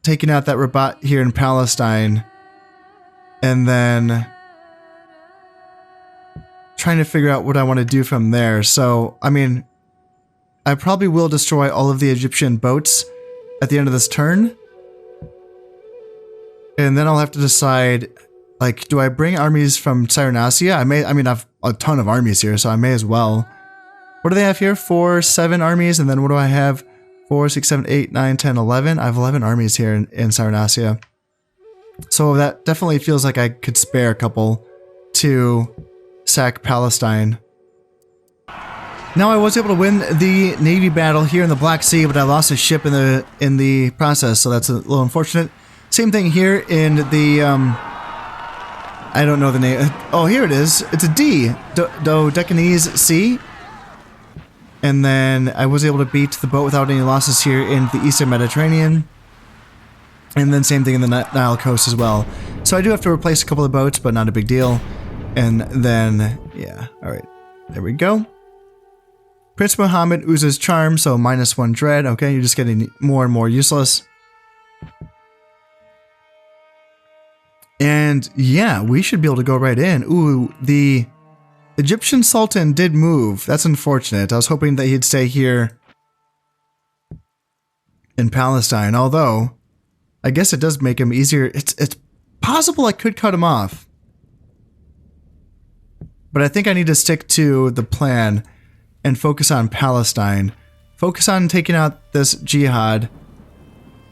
taking out that Rabat here in Palestine and then trying to figure out what I want to do from there. So, I mean, I probably will destroy all of the Egyptian boats at the end of this turn. And then I'll have to decide, like, do I bring armies from Cyrenaica? I mean, I've a ton of armies here, so I may as well. What do they have here? 4, 7 armies, and then what do I have? 4, 6, 7, 8, 9, 10, 11. I have 11 armies here in Cyrenaica. So that definitely feels like I could spare a couple to sack Palestine. Now I was able to win the Navy battle here in the Black Sea, but I lost a ship in the process, so that's a little unfortunate. Same thing here in the, I don't know the name. Oh, here it is. It's a D. Dodecanese Sea. And then I was able to beat the boat without any losses here in the Eastern Mediterranean. And then same thing in the Nile coast as well. So I do have to replace a couple of boats, but not a big deal. And then, yeah, all right. There we go. Prince Muhammad oozes charm, so -1 dread. Okay, you're just getting more and more useless. And yeah, we should be able to go right in. Ooh, the Egyptian Sultan did move. That's unfortunate. I was hoping that he'd stay here in Palestine, although I guess it does make him easier. It's possible I could cut him off. But I think I need to stick to the plan and focus on Palestine. Focus on taking out this jihad.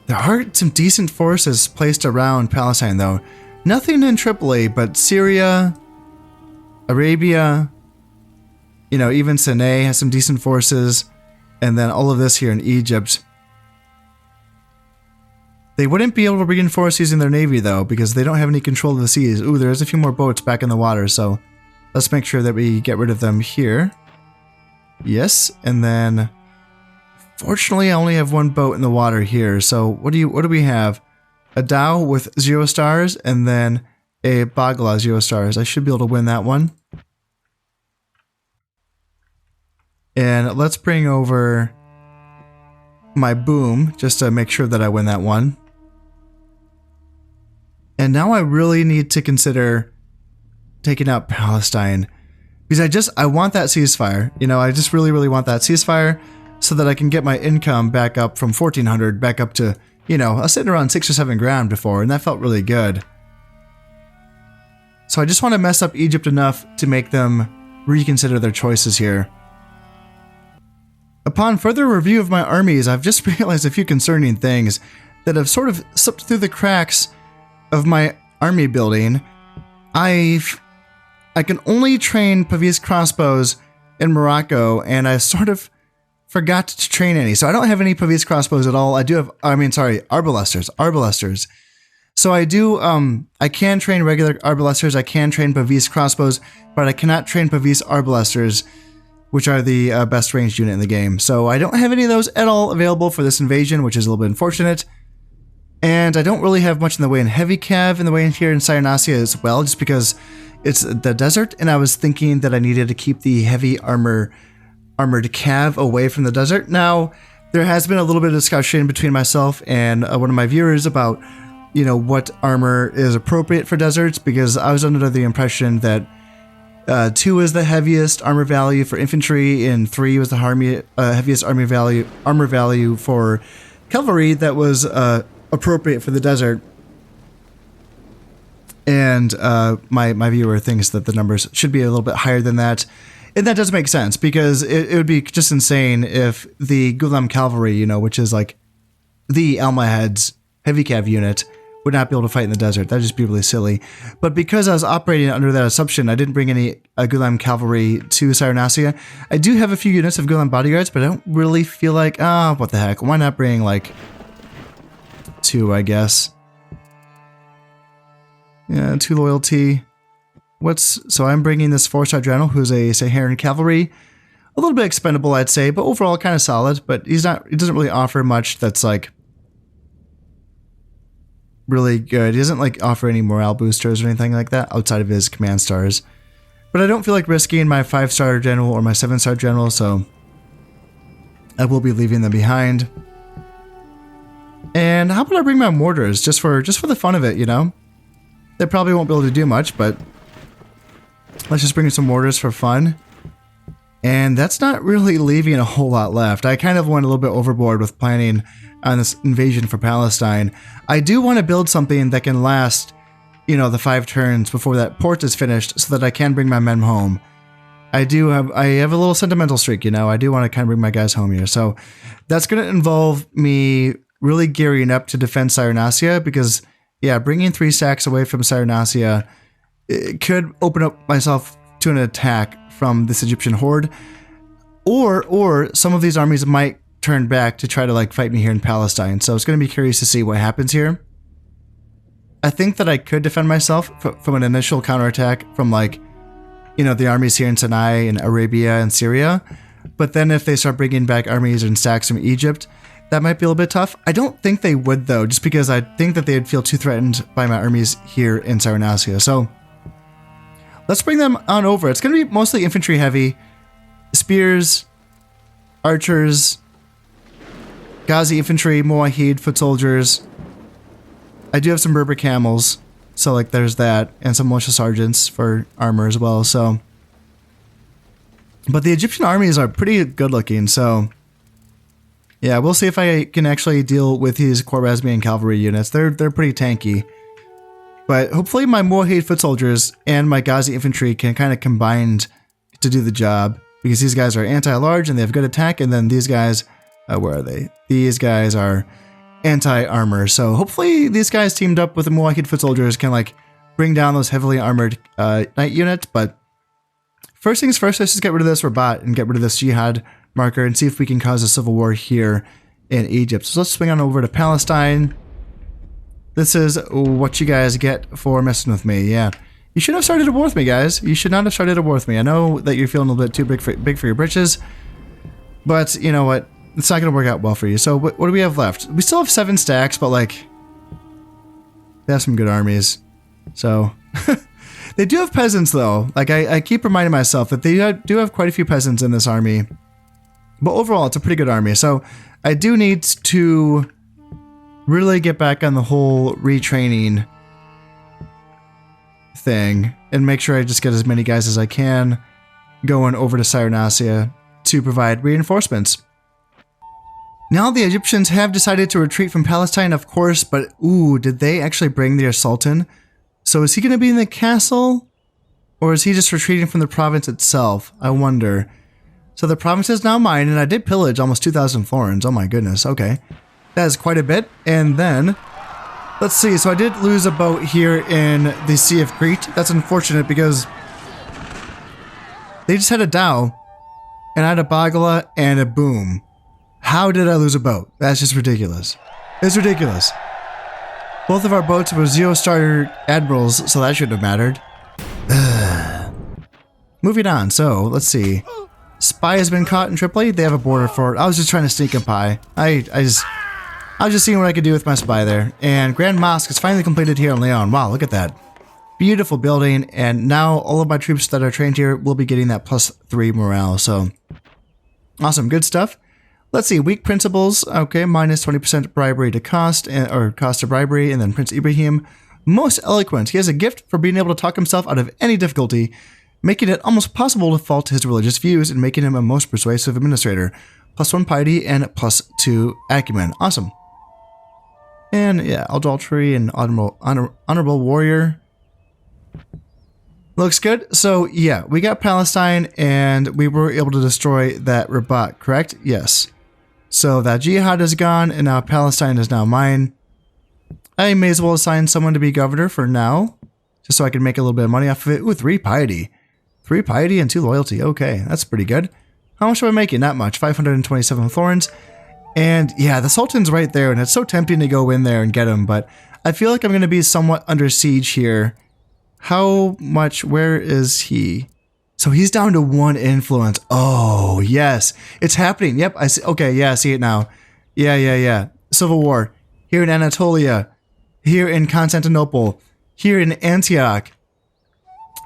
There are some decent forces placed around Palestine, though. Nothing in Tripoli, but Syria, Arabia, you know, even Sana'a has some decent forces, and then all of this here in Egypt. They wouldn't be able to reinforce using their navy, though, because they don't have any control of the seas. Ooh, there's a few more boats back in the water, so let's make sure that we get rid of them here. Yes, and then fortunately I only have 1 boat in the water here, so what do we have? A Dhow with 0 stars, and then a Bagla 0 stars. I should be able to win that one. And let's bring over my boom, just to make sure that I win that one. And now I really need to consider taking out Palestine, because I want that ceasefire. You know, I just really want that ceasefire so that I can get my income back up from 1,400 back up to, you know, I was sitting around 6 or 7 grand before, and that felt really good. So I just want to mess up Egypt enough to make them reconsider their choices here. Upon further review of my armies, I've just realized a few concerning things that have sort of slipped through the cracks of my army building. I can only train Pavis crossbows in Morocco, and I sort of forgot to train any. So I don't have any Pavis crossbows at all. I do have, arbalesters. So I do, I can train regular arbalesters, I can train Pavis crossbows, but I cannot train Pavis arbalesters, which are the best ranged unit in the game. So I don't have any of those at all available for this invasion, which is a little bit unfortunate. And I don't really have much in the way in heavy cav in the way in here in Cyrenaica as well, just because it's the desert, and I was thinking that I needed to keep the heavy armored cav away from the desert. Now, there has been a little bit of discussion between myself and one of my viewers about, you know, what armor is appropriate for deserts, because I was under the impression that 2 is the heaviest armor value for infantry, and 3 was the heaviest armor value for cavalry that was appropriate for the desert. And my viewer thinks that the numbers should be a little bit higher than that. And that does make sense, because it would be just insane if the Ghulam cavalry, you know, which is like the Almohads, heavy cav unit would not be able to fight in the desert. That'd just be really silly. But because I was operating under that assumption, I didn't bring any Gulam cavalry to Cyrenacia. I do have a few units of Gulam bodyguards, but I don't really feel like, what the heck? Why not bring like 2, I guess? Yeah, 2 loyalty. So I'm bringing this 4-star general who's a Saharan cavalry. A little bit expendable, I'd say, but overall kind of solid. But he doesn't really offer much that's like really good. He doesn't like offer any morale boosters or anything like that outside of his command stars. But I don't feel like risking my 5-star general or my 7-star general, so I will be leaving them behind. And how about I bring my mortars just for the fun of it, you know? They probably won't be able to do much, but let's just bring in some mortars for fun. And that's not really leaving a whole lot left. I kind of went a little bit overboard with planning on this invasion for Palestine. I do want to build something that can last, you know, the 5 turns before that port is finished so that I can bring my men home. I have a little sentimental streak, you know. I do want to kind of bring my guys home here. So that's going to involve me really gearing up to defend Cyrenacia because, yeah, bringing 3 stacks away from Cyrenacia, it could open up myself to an attack from this Egyptian horde, or some of these armies might turn back to try to like fight me here in Palestine. So it's going to be curious to see what happens here. I think that I could defend myself from an initial counterattack from like, you know, the armies here in Sinai and Arabia and Syria. But then if they start bringing back armies and stacks from Egypt, that might be a little bit tough. I don't think they would though, just because I think that they'd feel too threatened by my armies here in Cyrenacia. So let's bring them on over. It's going to be mostly infantry heavy. Spears, archers, Ghazi infantry, Muwahid, foot soldiers. I do have some Berber camels. So like there's that. And some militia sergeants for armor as well. So, but the Egyptian armies are pretty good looking. So yeah, we'll see if I can actually deal with these Khwarezmian cavalry units. They're pretty tanky. But hopefully my Muwahid foot soldiers and my Ghazi infantry can kind of combine to do the job. Because these guys are anti-large and they have good attack. And then these guys, where are they? These guys are anti-armor. So hopefully these guys teamed up with the Muwahid foot soldiers can like bring down those heavily armored knight units. But first things first, let's just get rid of this Rabat and get rid of this jihad marker and see if we can cause a civil war here in Egypt. So let's swing on over to Palestine. This is what you guys get for messing with me. Yeah. You should have started a war with me, guys. You should not have started a war with me. I know that you're feeling a little bit too big for your britches. But you know what? It's not going to work out well for you. So what do we have left? We still have 7 stacks, but like, they have some good armies. So they do have peasants though. Like I keep reminding myself that they do have quite a few peasants in this army. But overall, it's a pretty good army. So I do need to really get back on the whole retraining thing and make sure I just get as many guys as I can going over to Cyrenacia to provide reinforcements. Now the Egyptians have decided to retreat from Palestine, of course, but ooh, did they actually bring their sultan? So is he going to be in the castle? Or is he just retreating from the province itself? I wonder. So the province is now mine, and I did pillage almost 2,000 florins. Oh my goodness, okay. That is quite a bit. And then, let's see, so I did lose a boat here in the Sea of Crete. That's unfortunate because they just had a dhow, and I had a bagala and a boom. How did I lose a boat? That's just ridiculous. It's ridiculous. Both of our boats were 0-star admirals, so that shouldn't have mattered. Moving on, so let's see. Spy has been caught in Tripoli. They have a border fort. I was just trying to sneak him by. I was just seeing what I could do with my spy there. And Grand Mosque is finally completed here in Leon. Wow, look at that. Beautiful building. And now all of my troops that are trained here will be getting that +3 morale. So awesome, good stuff. Let's see, weak principles. Okay, minus 20% bribery to cost, or cost of bribery. And then Prince Ibrahim, most eloquent. He has a gift for being able to talk himself out of any difficulty, making it almost possible to fault his religious views and making him a most persuasive administrator. +1 piety and +2 acumen. Awesome. And yeah, adultery and honorable warrior. Looks good. So yeah, we got Palestine and we were able to destroy that Rabat, correct? Yes. So that jihad is gone and now Palestine is now mine. I may as well assign someone to be governor for now, just so I can make a little bit of money off of it. Ooh, 3 piety. 3 piety and 2 loyalty. Okay, that's pretty good. How much am I making? Not much. 527 florins. And yeah, the Sultan's right there, and it's so tempting to go in there and get him, but I feel like I'm going to be somewhat under siege here. How much? Where is he? So he's down to 1 influence. Oh, yes. It's happening. Yep, I see. Okay, yeah, I see it now. Yeah. Civil War. Here in Anatolia. Here in Constantinople. Here in Antioch.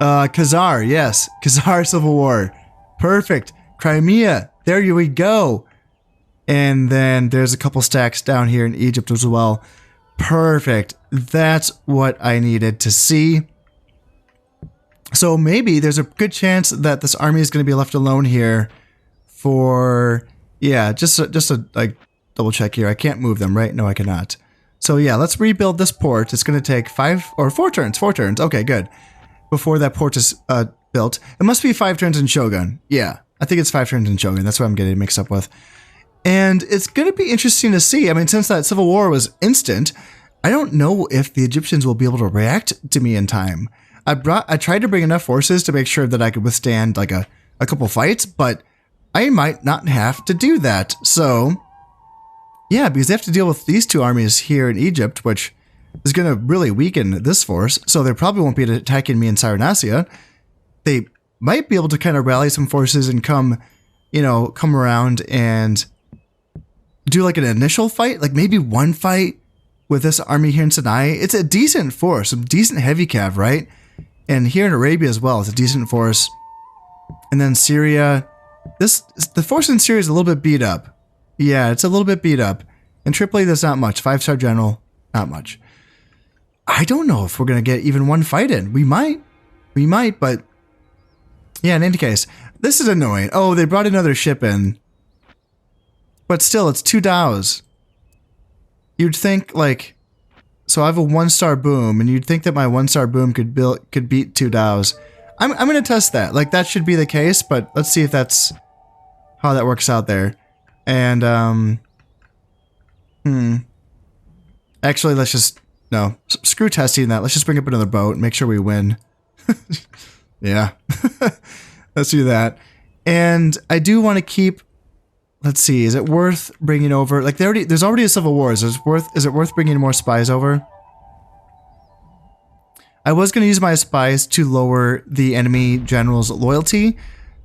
Khazar, yes. Khazar Civil War. Perfect. Crimea. There we go. And then there's a couple stacks down here in Egypt as well. Perfect. That's what I needed to see. So maybe there's a good chance that this army is going to be left alone here for, yeah, just a like double check here. I can't move them, right? No, I cannot. So yeah, let's rebuild this port. It's going to take 4 turns. 4 turns. Okay, good. Before that port is built. It must be 5 turns in Shogun. Yeah, I think it's 5 turns in Shogun. That's what I'm getting mixed up with. And it's going to be interesting to see. I mean, since that civil war was instant, I don't know if the Egyptians will be able to react to me in time. I tried to bring enough forces to make sure that I could withstand like a couple fights, but I might not have to do that. So yeah, because they have to deal with these 2 armies here in Egypt, which is going to really weaken this force. So they probably won't be attacking me in Cyrenaica. They might be able to kind of rally some forces and come around and do like an initial fight, like maybe 1 fight with this army here in Sinai. It's a decent force, some decent heavy cav, right? And here in Arabia as well, it's a decent force. And then Syria, the force in Syria is a little bit beat up. Yeah, it's a little bit beat up. In Tripoli, there's not much. 5-star general, not much. I don't know if we're going to get even 1 fight in. We might, but yeah, in any case, this is annoying. Oh, they brought another ship in. But still, it's 2 DAOs. You'd think, like, so I have a 1-star boom, and you'd think that my 1-star boom could beat 2 DAOs. I'm going to test that. Like, that should be the case, but let's see if that's how that works out there. And, actually, let's just, no, screw testing that. Let's just bring up another boat and make sure we win. Yeah. Let's do that. And I do want to keep, let's see, is it worth bringing over, like there's already a civil war. Is it worth bringing more spies over? I was going to use my spies to lower the enemy general's loyalty,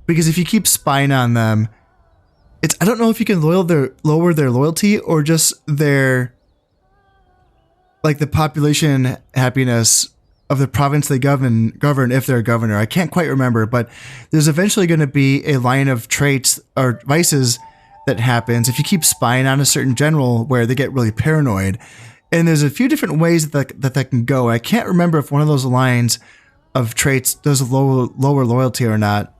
because if you keep spying on them, I don't know if you can lower their loyalty or just their, like, the population happiness of the province they govern if they're a governor. I can't quite remember, but there's eventually going to be a line of traits or vices that happens if you keep spying on a certain general where they get really paranoid. And there's a few different ways that can go. I can't remember if one of those lines of traits does lower loyalty or not.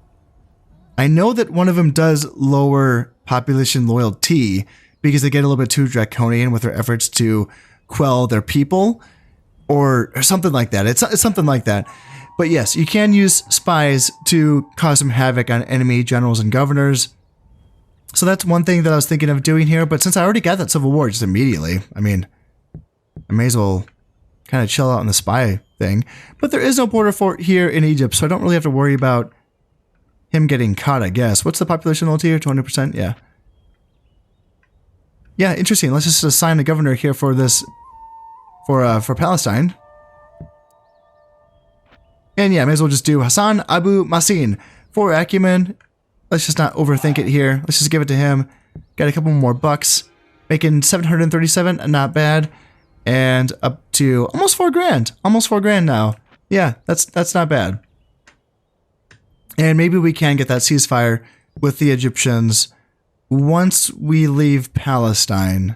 I know that one of them does lower population loyalty because they get a little bit too draconian with their efforts to quell their people or something like that. It's something like that. But yes, you can use spies to cause some havoc on enemy generals and governors. So that's one thing that I was thinking of doing here. But since I already got that civil war just immediately, I mean, I may as well kind of chill out on the spy thing. But there is no border fort here in Egypt, so I don't really have to worry about him getting caught, I guess. What's the population loyalty here? 20%? Yeah. Yeah, interesting. Let's just assign the governor here for this, for Palestine. And yeah, may as well just do Hassan Abu Masin for acumen. Let's just not overthink it here. Let's just give it to him. Got a couple more bucks. Making 737, not bad. And up to almost 4 grand. Almost 4 grand now. Yeah, that's not bad. And maybe we can get that ceasefire with the Egyptians once we leave Palestine.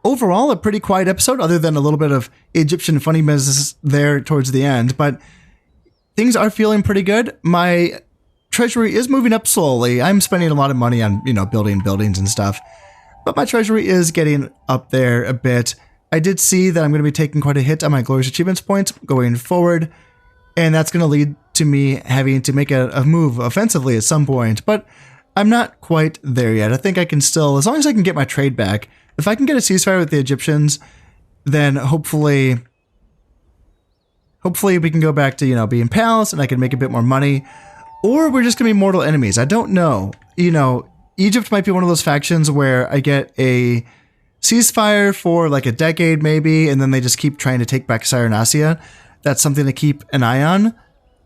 Overall, a pretty quiet episode, other than a little bit of Egyptian funny business there towards the end. But things are feeling pretty good. My treasury is moving up slowly. I'm spending a lot of money on, building buildings and stuff. But my treasury is getting up there a bit. I did see that I'm going to be taking quite a hit on my Glorious Achievements points going forward. And that's going to lead to me having to make a move offensively at some point. But I'm not quite there yet. I think I can still, as long as I can get my trade back, if I can get a ceasefire with the Egyptians then hopefully we can go back to, you know, being pals and I can make a bit more money. Or we're just going to be mortal enemies. I don't know. You know, Egypt might be one of those factions where I get a ceasefire for like a decade maybe, and then they just keep trying to take back Cyrenaica. That's something to keep an eye on.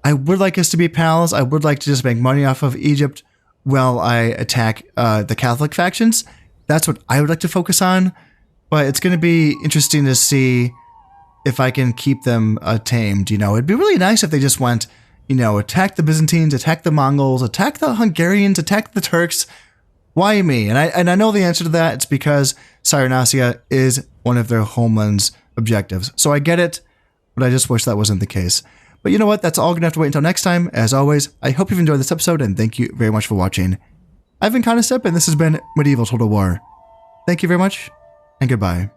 I would like us to be pals. I would like to just make money off of Egypt while I attack the Catholic factions. That's what I would like to focus on. But it's going to be interesting to see if I can keep them tamed. You know, it'd be really nice if they just went, you know, attack the Byzantines, attack the Mongols, attack the Hungarians, attack the Turks. Why me? And I know the answer to that. It's because Cyrenaica is one of their homeland's objectives. So I get it, but I just wish that wasn't the case. But you know what? That's all going to have to wait until next time. As always, I hope you've enjoyed this episode, and thank you very much for watching. I've been Constep, and this has been Medieval Total War. Thank you very much, and goodbye.